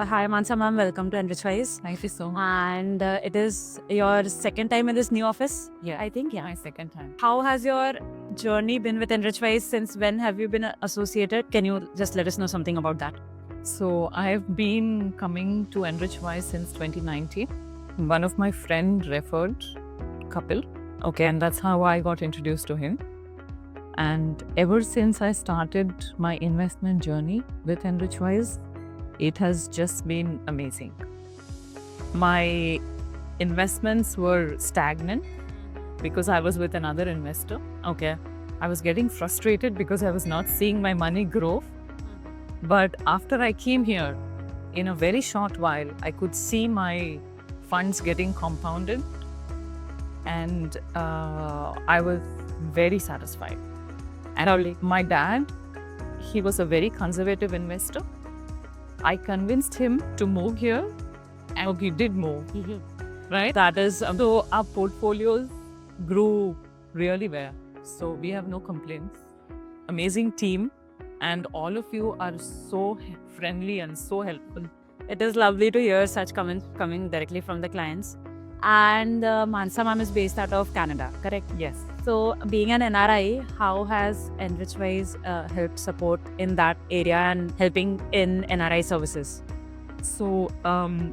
Hi, Mansa ma'am. Welcome to Enrichwise. Thank you so much. And it is your second time in this new office? Yeah, I think, yeah. my second time. How has your journey been with Enrichwise? Since when have you been associated? Can you just let us know something about that? So I've been coming to Enrichwise since 2019. One of my friend referred Kapil, Okay. and that's how I got introduced to him. And ever since I started my investment journey with Enrichwise, it has just been amazing. My investments were stagnant because I was with another investor. Okay. I was getting frustrated because I was not seeing my money grow. But after I came here, in a very short while, I could see my funds getting compounded, and I was very satisfied. And my dad, he was a very conservative investor. I convinced him to move here, and he did move. Right? That is, So our portfolios grew really well. So we have no complaints. Amazing team, and all of you are so friendly and so helpful. it is lovely to hear such comments coming directly from the clients. And Mansa ma'am is based out of Canada, correct? Yes. So, being an NRI, how has Enrichwise helped support in that area and helping in NRI services? So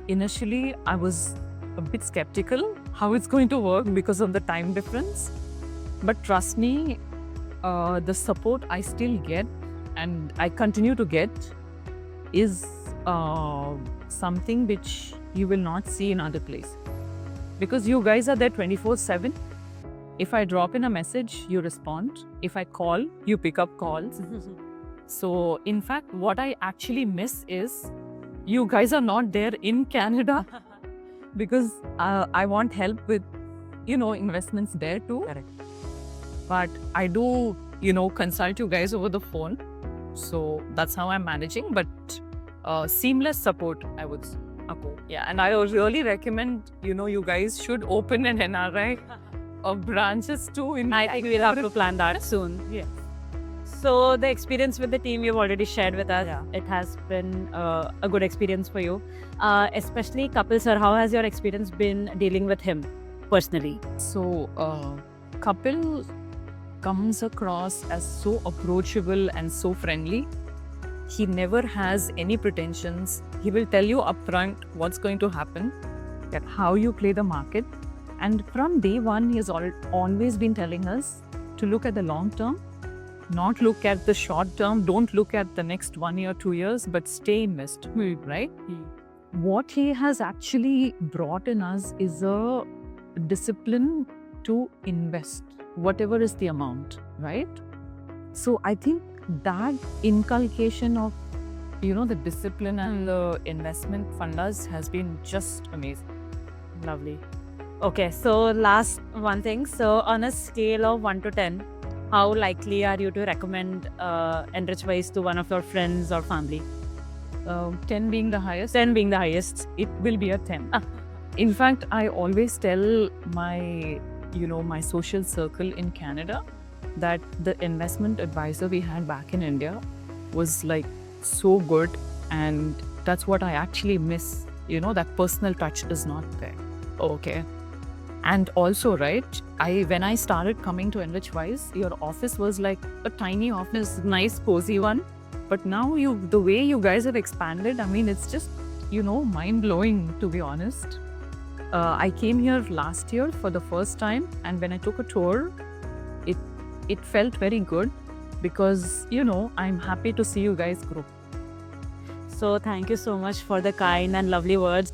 initially, I was a bit skeptical how it's going to work because of the time difference. But trust me, the support I still get and I continue to get is something which you will not see in other places. Because you guys are there 24/7. If I drop in a message, you respond. If I call, you pick up calls. So, in fact, what I actually miss is you guys are not there in Canada because I want help with, investments there too. Correct. But I do, consult you guys over the phone. So that's how I'm managing. But seamless support, I would say. Yeah, and I would really recommend, you guys should open an NRI branches too. I think we'll have to plan that soon. Yeah. So, the experience with the team you've already shared with us, Yeah. it has been a good experience for you. Especially Kapil sir, how has your experience been dealing with him personally? So Kapil comes across as so approachable and so friendly. He never has any pretensions. He will tell you upfront what's going to happen, that how you play the market. And from day one, he has always been telling us to look at the long term, not look at the short term. Don't look at the next 1 year, 2 years, but stay invested, right? What he has actually brought in us is a discipline to invest, whatever is the amount, right? So I think that inculcation of, the discipline and the investment fundas has been just amazing. Lovely. Okay, so last one thing. So, on a scale of 1 to 10, how likely are you to recommend Enrichwise to one of your friends or family? 10 being the highest, 10 being the highest. it will be a 10. In fact, I always tell my, my social circle in Canada that the investment advisor we had back in India was like so good, and that's what I actually miss. That personal touch is not there. Okay. And also, right, when I started coming to Enrichwise, your office was like a tiny office, nice, cozy one. But now the way you guys have expanded, I mean, it's just, mind blowing, to be honest. I came here last year for the first time, and when I took a tour, it felt very good because, I'm happy to see you guys grow. So, thank you so much for the kind and lovely words.